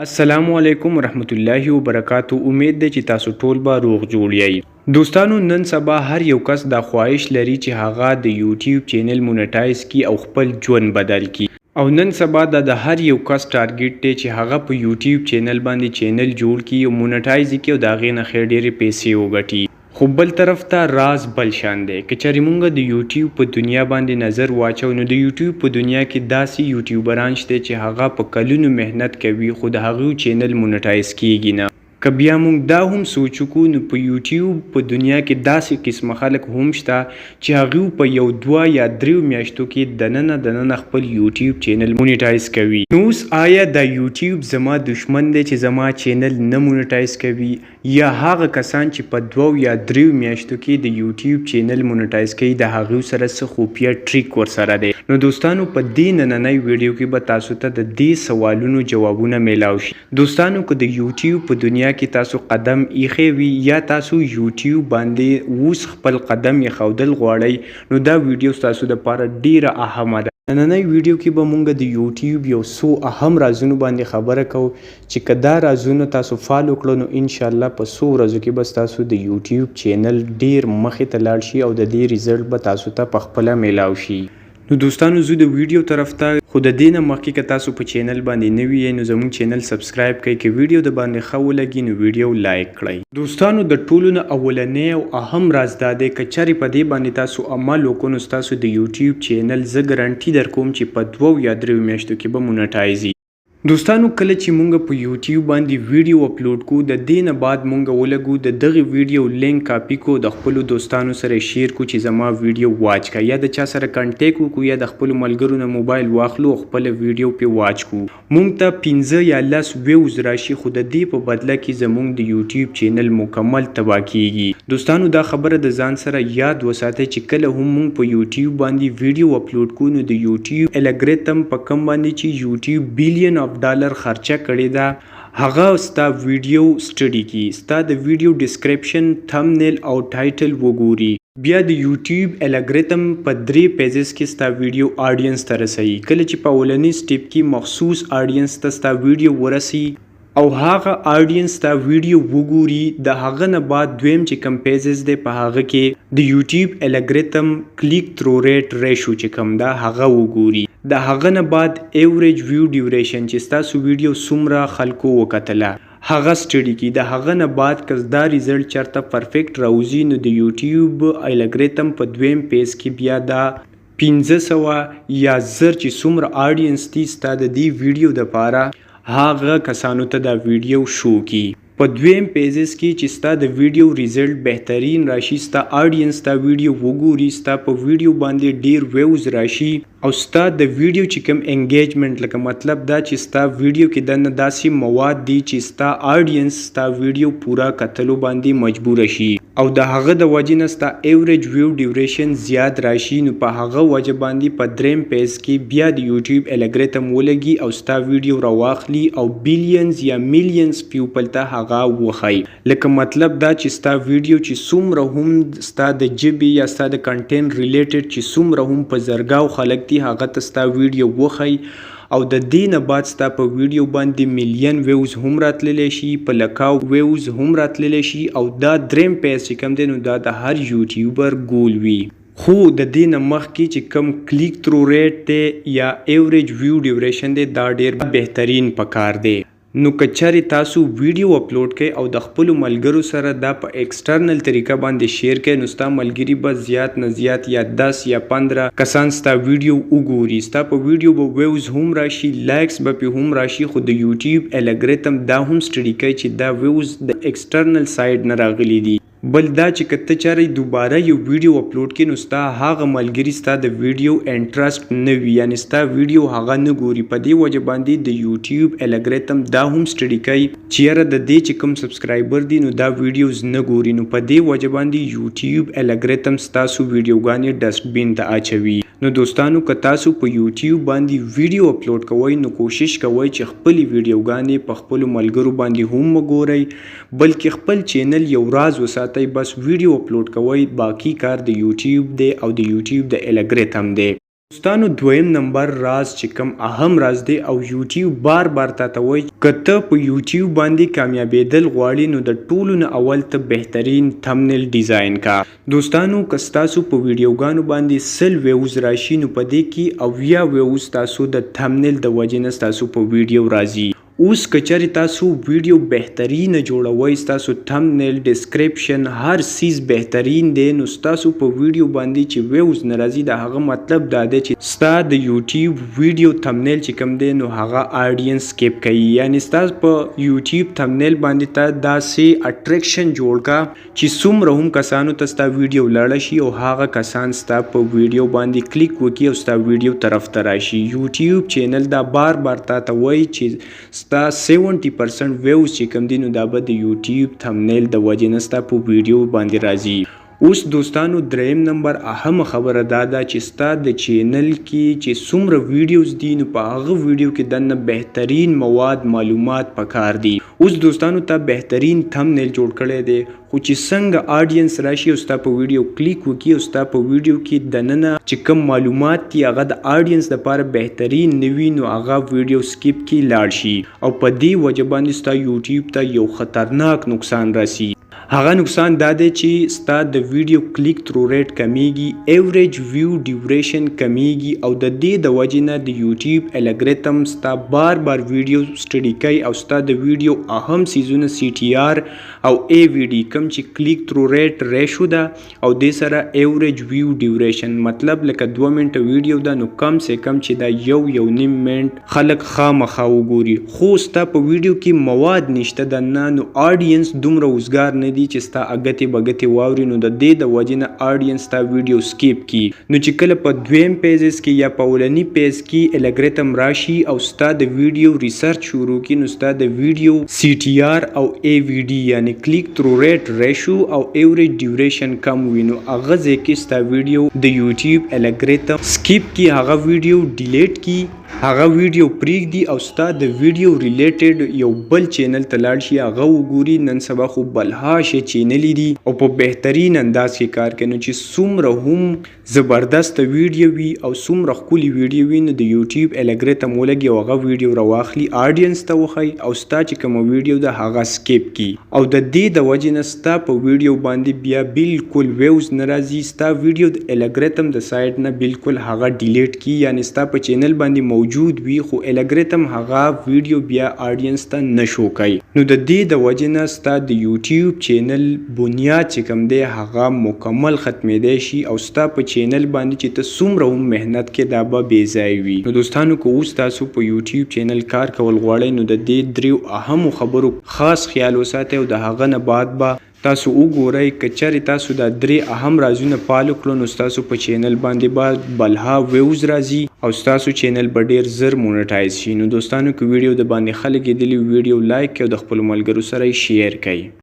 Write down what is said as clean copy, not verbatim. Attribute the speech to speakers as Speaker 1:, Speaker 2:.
Speaker 1: السلام علیکم ورحمت الله وبرکاتو. امید ده چې تاسو ټول به روغ جوړ یئ. دوستانو نن سبا هر یو کس دا خواهش لري چې هغه د یوټیوب چینل مونټایز کی او خپل ژوند بدل کی. او نن سبا د هر یو کس ټارګټ دی چې هغه په یوټیوب چینل باندې چینل جوړ کی او مونټایز کی او دا غي نه خیر ډېرې پیسې وګټي. خو بل طرف ته راز بل شان دی که چېرې مونږ د یوټیوب په دنیا باندې نظر واچو نو د یوټیوب په دنیا کې داسې یوټیوبران شته چې هغه په کلونو محنت کوي خو د هغوی چینل مونټایز کیږي نه. که بیا مونږ دا هم سوچ وکړو نو په یوټیوب په دنیا کې داسې قسمه خلک هم شته چې هغوی په یو 2 یا 3 میاشتو کې دننه خپل یوټیوب چینل مونټایز کوي. نو اوس آیا دا یوټیوب زما دشمن دی چې زما چینل نه مونټایز کوي یا هغه کسان چې په 2 یا 3 میاشتو کې د یوټیوب چینل مونټایز کوي د هغوی سره څه خفیه ټریک ورسره دی؟ نو دوستانو په دې نننۍ ویډیو کې به تاسو ته د دې سوالونو جوابونه میلاو شي. دوستانو که د یوټیوب په دنیا کې تاسو قدم ایښی وي یا تاسو یوټیوب باندې اوس خپل قدم ایښودل غواړئ نو دا ویډیو تاسو دپاره ډیره اهمه ده. نننۍ ویډیو کې به مونږ د یوټیوب یو څو اهم رازونو باندې خبره کوو چې که دا رازونه تاسو فالو کړو نو انشاءالله په څو ورځو کې به تاسو د یوټیوب چینل ډیر مخې ته لاړ شي او د دې ریزلټ به تاسو ته پخپله میلاو شي. نو دوستانو زه د ویډیو طرف ته خو د دې نه مخکې که تاسو په چینل باندې نوي یئ نو زموږ چینل سبسکرایب کړئ. که ویډیو د باندې ښه ولګي نو ویډیو لایک کړئ. دوستانو د ټولو نه اولنی او اهم راز دا دی که چېرې په دې باندې تاسو عمل وکړو نو ستاسو د یوټیوب چینل زه ګارنټي درکوم چې په 2 یا 3 میاشتو کې به مونټایز. دوستانو کله چې مونږ په یوټیوب باندې ویډیو اپلوډ کو د دې نه بعد مونږ ولګو د دغه ویډیو لینک کاپی کو د خپل دوستانو سره شیر کو چې زما ویډیو واچ کا یا د چا سره کانټیکټ وکړو یا د خپل ملګرو نه موبایل واخلو خپل ویډیو په واچ کو. مونږ ته 15 یا 10 ویوز راشي خو د دې په بدله کې زمونږ د یوټیوب چینل مکمل تباه کیږي. دوستانو دا خبره د ځان سره یاد وساتئ چې کله هم مونږ په یوټیوب باندې ویډیو اپلوډ کو نو د یوټیوب الګریتم په کم باندې چې یوټیوب بلین $، خرچه کړې ده هغه ستا ویډیو سټډي کی ستا د ویډیو ډسکرپشن تھمبنیل او ټایټل وګوري. بیا د یوټیوب الګریتم په 3 پیجز کې ستا ویډیو آډینس ته رسوي. کله چې په اولنی سټیپ کې مخصوص آډینس ته ستا ویډیو ورسي او هغه آډینس تا ویډیو وګوري د هغه نه بعد دویم چې کم پیجز دی په هغه کې د یوټیوب الګریتم کلیک تھرو ریټ ریشو چې کم ده هغه وګوري. د هغه نه بعد ایوریج ویو ډیوریشن چې ستاسو ویډیو څومره خلکو وکتله هغه سټډي کی. د هغه نه بعد که دا ریزلټ چرته پرفیکټ راوځي نو د یوټیوب الګریتم په دویم پیج کې بیا دا 1500 یا 1000 چې څومره آډینس دي ستا د دې ویډیو دپاره هغه کسانو ته دا ویډیو شو کی. په دویم پیجز کې چې ستا د ویډیو ریزلټ بهترین راشي ستا آډینس تا ویډیو وګوري ستا په ویډیو باندې ډیر ویوز راشي او ستا د ویډیو چې کوم انګیجمنٹ لکه مطلب دا چې ستا ویډیو کې دنه داسې مواد دي چې ستا آډینس ستا ویډیو پورا کتلو باندې مجبور شي او د هغه د وجې نه ستا ایوریج ویو ډیوریشن زیات راشي نو په هغه وجه باندې په دریم پیج کې بیا د یوټیوب الګریتم ولګي او ستا ویډیو راواخلي او بلینز یا میلیونز پیپل ته هغه وخی. لکه مطلب دا چې ستا ویډیو چې څومره هم ستا د جبې یا ستا د کنټینټ ریلیټډ چې څومره هم په زرګاو خلک دي هغه ته ستا ویډیو وخی او د دې نه بعد ستا په ویډیو باندې میلیون ویوز هم راتللی شي په لکاو ویوز هم راتللی شي او دا دریم پیج چې کوم دی نو دا د هر یوټیوبر ګول وي. خو د دې نه مخکې چې کم کلیک تھرو ریټ دی یا ایوریج ویو ډیوریشن دی دا ډیر بهترین پکار دی. نو که چېرې تاسو ویډیو اپلوډ کړئ او د خپلو ملګرو سره دا په ایکسټرنل طریقه باندې شیر کړئ نو ستا ملګري به زیات نه زیات یا 10 یا 15 کسان ستا ویډیو وګوري. ستا په ویډیو به ویوز هم راشي لایکس به پې هم راشي خو د یوټیوب الګریتم دا هم سټډي کوي چې دا ویوز د ایکسټرنل سایډ نه راغلي دي. بل دا چې که ته چېرې دوباره یو ویډیو اپلوډ کړې نو ستا هغه ملګري ستا د ویډیو انټرسټ نه وي یعنې ستا ویډیو هغه نه ګوري. په دې وجه باندې د یوټیوب الګریتم دا هم سټډي کوي چې یاره د دې چې کوم سبسکرایبر دي نو دا ویډیوز نه ګوري نو په دې وجه باندې یوټیوب الګریتم ستاسو ویډیوګانې ډسټبین ته اچوي. نو دوستانو که تاسو په یوټیوب باندې ویډیو اپلوډ کوئ نو کوشش کوئ چې خپلې ویډیوګانې په خپلو ملګرو باندې هم وګورئ بلکې خپل چینل یو راز وساتئ بس ویډیو اپلوډ کوئ باقي کار د یوټیوب دی او د یوټیوب د الګریتم دی. دوستانو دویم نمبر راز چې کوم اهم راز دی او یوټیوب بار بار تاته وایي که ته په یوټیوب باندې کامیابېدل غواړې نو د ټولو نه اول ته بهترین تمنیل ډیزاین کا. دوستانو که ستاسو په ویډیوګانو باندې 100 ویوز راشي نو په دې کې 80 ویوز تاسو د تمنیل د وجې نه ستاسو په ویډیو راځي. اوس که چېرې تاسو ویډیو بهترینه جوړوئ، ستاسو تمنیل، ډسکریپشن، هر سیز بهترین دی، نو ستاسو په ویډیو باندې چې ویوز نه راځي د هغه مطلب دا دی چې ستا د یوټیوب ویډیو تمنیل چې کوم دی نو هغه آډینس سکیپ کوي. یعنې ستاسو په یوټیوب تمنیل باندې ته داسې اټریکشن جوړ کا چې څومره هم کسانو ته ستا ویډیو لاړه شي او هغه کسان ستا په ویډیو باندې کلیک وکړي او ستا ویډیو طرف ته راشي. یوټیوب چینل دا بار بار تاته وایي چې ستا 70% ویوز چې کوم دي نو دا به د یوټیوب تمنیل د وجې نه ستا په ویډیو باندې راځي. اوس دوستانو دریم نمبر اهم خبره دا ده چې ستا د چینل کې چې څومره ویډیوز دي نو په هغه ویډیو کې دننه بهترین مواد معلومات پکار دي. اوس دوستانو ته بهترین تمنیل جوړ کړی دی خو چې څنګه آډینس راشي او ستا په ویډیو کلیک وکړي او ستا په ویډیو کې دننه چې کوم معلومات دي هغه د آډینس دپاره بهترین نه وي نو هغه ویډیو سکیپ کې لاړ شي او په دې وجه باندې ستا یوټیوب ته یو خطرناک نقصان راسي. هغه نقصان دا دی چې ستا د ویډیو کلیک تھرو ریټ کمیږي، ایوریج ویو ډیوریشن کمیږي او د دې د وجې نه د یوټیوب الګریتم ستا بار بار ویډیو سټډي کوي او ستا د ویډیو اهم سیزونه سی ټي آر او ای وی ډي کوم چې کلیک تھرو ریټ ریشو ده او دې سره ایوریج ویو ډیوریشن مطلب لکه 2 منټه ویډیو ده نو کم سے کم چې دا یو نیم منټ خلک خامخا وګوري خو ستا په ویډیو کې مواد نشته دننه نو آډینس دومره وزګار نه دي چې ستا اګتې بګتې واوري نو د دې د وجې نه آډینس ستا ویډیو سکیپ کی. نو چې کله په دویم پیجز کې یا په اولني پیج کې الګریتم راشي او ستا د ویډیو ریسرچ شروع کی نو ستا د ویډیو سی ټي آر او ای وی ډي یعنی کلیک تھرو ریټ ریشو او ایوریج ډیوریشن کم وي نو هغه ځای کې ستا ویډیو د یوټیوب الګریتم سکیپ کی، هغه ویډیو ډیلیټ کی، هغه ویډیو پریږدي او ستا د ویډیو ریلیټډ یو بل چینل ته لاړ شي هغه وګوري. نن سبا خو بلهاشه چینلې دي او په بهترین انداز کې کار کوي نو چې څومره هم زبردست ویډیو وي او څومره ښکلي ویډیو وي نو د یوټیوب الګریتم ولګي او هغه ویډیو راواخلي آډینس ته وښایي او ستا چې کومه ویډیو ده هغه سکیپ کی او د دې د وجې نه ستا په ویډیو باندې بیا بالکل ویوز نه راځي. ستا ویډیو د الګریتم د سایډ نه بالکل هغه ډیلیټ کی یعنی ستا په چینل باندې موجود وي خو الګریتم هغه ویډیو بیا آډینس ته نشو کوي نو د دې د وجې نه ستا د یوټیوب چینل بنیاد چې کوم دی هغه مکمل ختمېدی شي او ستا په چینل باندې چې ته څومره هم محنت کې دا به بې ځای وي. نو دوستانو که اوس تاسو په یوټیوب چینل کار کول غواړئ نو د دې دریو اهمو خبرو خاص خیال وساتئ او د هغه نه بعد به تاسو وګورئ که چېرې تاسو دا درې اهم رازونه فالو کړو نو ستاسو په چینل باندې به بلها ویوز راځي او ستاسو چینل به ډیر زر مونټایز شي. نو دوستانو که ویډیو د باندې خلک لیدلی ویډیو لایک کړئ او د خپلو ملګرو سره یې شیر کړئ.